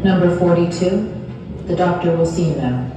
Number 42, the doctor will see you now.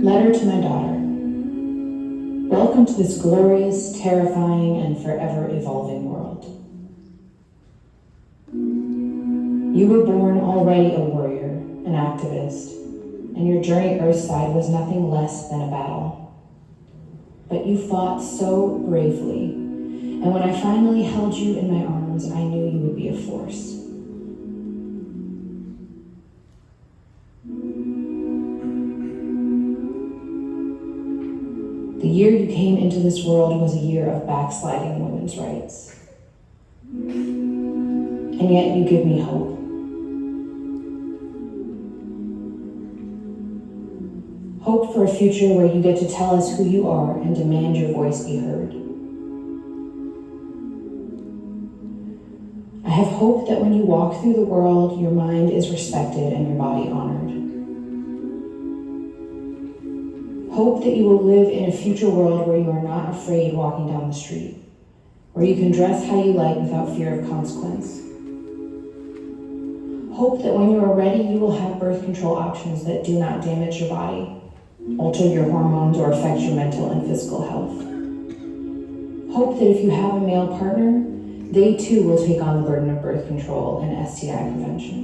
Letter to my daughter. Welcome to this glorious, terrifying, and forever evolving world. You were born already a warrior, an activist, and your journey earthside was nothing less than a battle. But you fought so bravely, and when I finally held you in my arms, I knew you would be a force. The year you came into this world was a year of backsliding women's rights. And yet you give me hope. Hope for a future where you get to tell us who you are and demand your voice be heard. I have hope that when you walk through the world, your mind is respected and your body honored. Hope that you will live in a future world where you are not afraid walking down the street, where you can dress how you like without fear of consequence. Hope that when you are ready, you will have birth control options that do not damage your body, alter your hormones, or affect your mental and physical health. Hope that if you have a male partner, they too will take on the burden of birth control and STI prevention.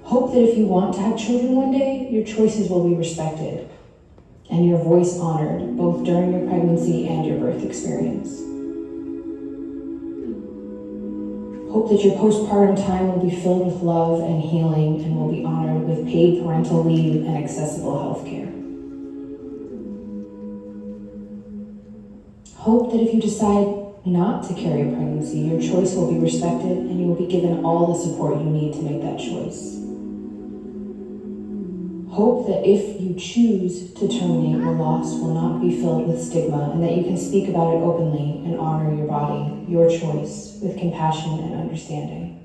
Hope that if you want to have children one day, your choices will be respected and your voice honored, both during your pregnancy and your birth experience. Hope that your postpartum time will be filled with love and healing and will be honored with paid parental leave and accessible health care. Hope that if you decide not to carry a pregnancy, your choice will be respected and you will be given all the support you need to make that choice. Hope that if you choose to terminate, your loss will not be filled with stigma and that you can speak about it openly and honor your body, your choice, with compassion and understanding.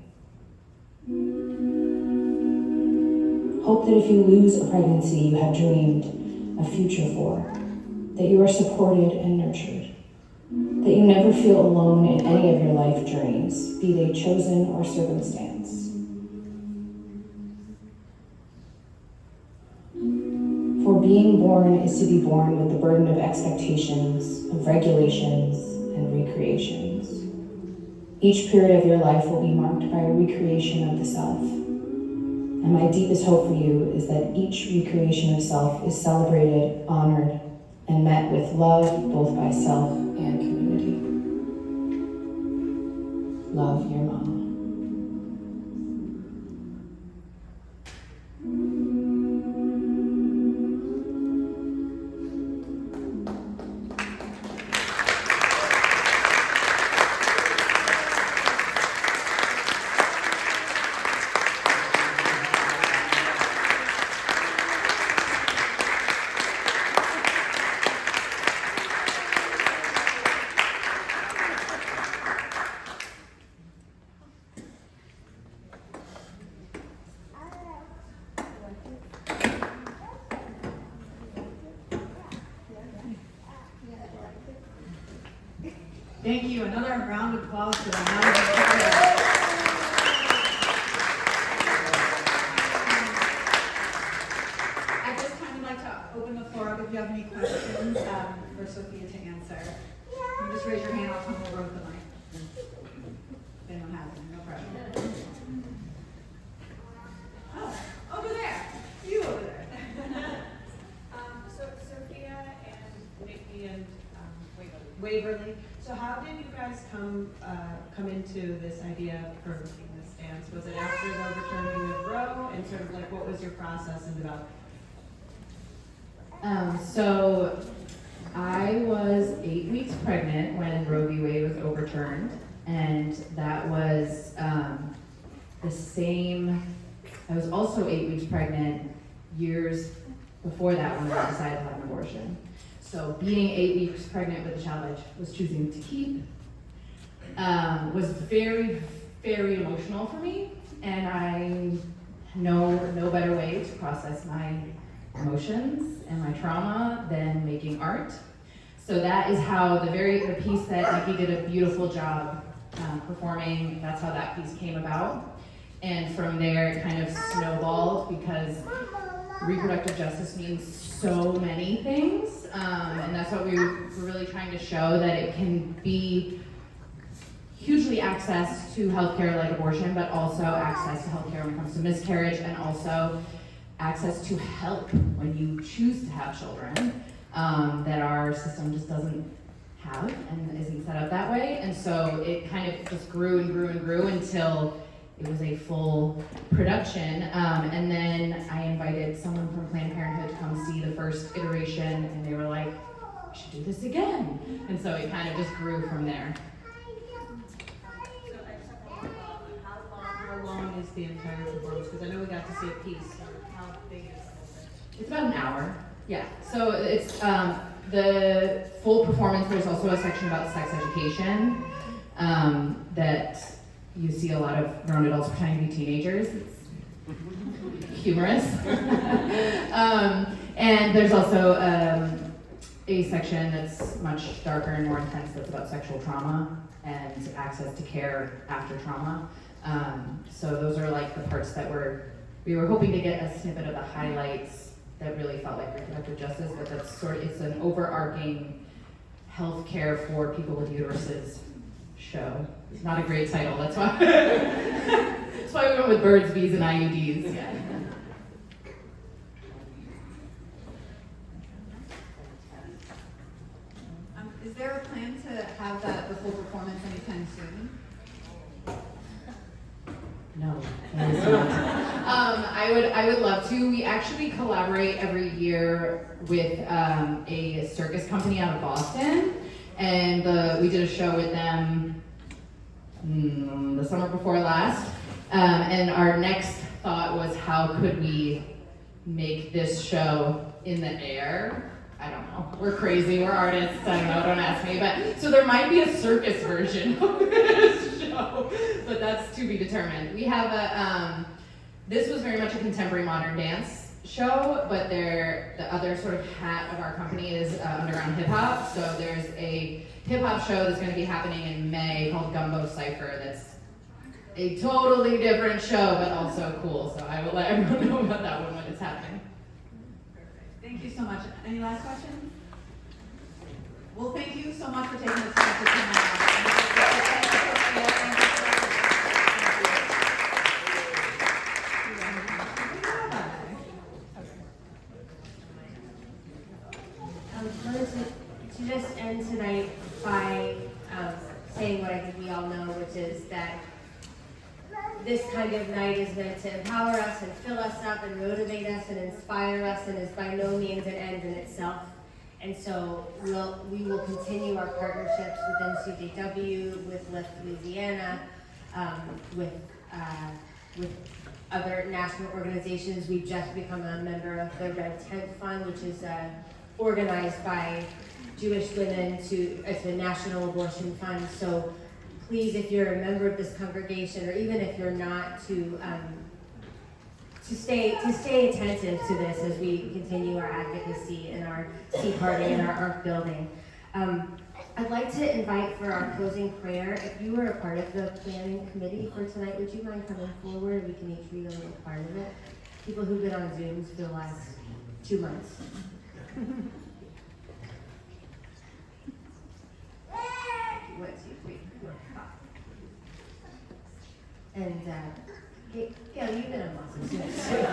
Hope that if you lose a pregnancy you have dreamed a future for, that you are supported and nurtured, that you never feel alone in any of your life journeys, be they chosen or circumstance. For being born is to be born with the burden of expectations, of regulations, and recreations. Each period of your life will be marked by a recreation of the self. And my deepest hope for you is that each recreation of self is celebrated, honored, and met with love, both by self and community. Love, your mom. Thank you. Another round of applause for the At this time, I'd like to open the floor up if you have any questions for Sophia to answer. You just raise your hand, I'll come over with the mic. If anyone has any, no problem. Oh, over there. You over there. So Sophia and Nikki and Waverly. so how did you guys come into this idea for making this dance? Was it after the overturning of Roe, and sort of like what was your process in developing? So I was 8 weeks pregnant when Roe v. Wade was overturned, and that was the same. I was also 8 weeks pregnant years before that when I decided to have an abortion. So being 8 weeks pregnant with a child I was choosing to keep was very, very emotional for me, and I know no better way to process my emotions and my trauma than making art. So that is how the piece that Nikki did a beautiful job performing, that's how that piece came about. And from there it kind of snowballed because reproductive justice means so many things, and that's what we're really trying to show, that it can be hugely access to healthcare like abortion, but also access to healthcare when it comes to miscarriage, and also access to help when you choose to have children, that our system just doesn't have and isn't set up that way. And so it kind of just grew and grew and grew until it was a full production. And then I invited someone from Planned Parenthood to come see the first iteration, and they were like, we should do this again. And so it kind of just grew from there. How long is the entire performance? Because I know we got to see a piece. So how big is it? It's about an hour. Yeah. So it's the full performance. There's also a section about sex education that you see a lot of grown adults pretending to be teenagers. It's humorous. And there's also a section that's much darker and more intense that's about sexual trauma and access to care after trauma. So those are like the parts that we were hoping to get a snippet of the highlights that really felt like reproductive justice, but that's it's an overarching healthcare for people with uteruses show. It's not a great title, that's why. That's why we went with birds, bees, and IUDs. Yeah. Is there a plan to have the full performance anytime soon? No, there is not. I would love to. We actually collaborate every year with a circus company out of Boston, and we did a show with them the summer before last. And our next thought was, how could we make this show in the air? I don't know. We're crazy. We're artists. I don't know. Don't ask me. But so there might be a circus version of this show, but that's to be determined. We have this was very much a contemporary modern dance show, but the other sort of hat of our company is underground hip hop. So there's a hip hop show that's going to be happening in May called Gumbo Cypher. That's a totally different show, but also cool. So I will let everyone know about that one when it's happening. Thank you so much. Any last questions? Well, thank you so much for taking the time to come wanted to just end tonight by saying what I think we all know, which is that this kind of night is meant to empower us and fill us up and motivate us and inspire us, and is by no means an end in itself. And so we will continue our partnerships with NCJW, with Lift Louisiana, with other national organizations. We've just become a member of the Red Tent Fund, which is organized by Jewish women. It's a national abortion fund. So please, if you're a member of this congregation, or even if you're not, to stay attentive to this as we continue our advocacy and our Sea Party and our ARC building. I'd like to invite for our closing prayer, if you were a part of the planning committee for tonight, would you mind coming forward? We can each read a little part of it. People who've been on Zooms for the last 2 months. 1, 2, 3, 4, 5. And Gail, you've been on lots of Zooms too.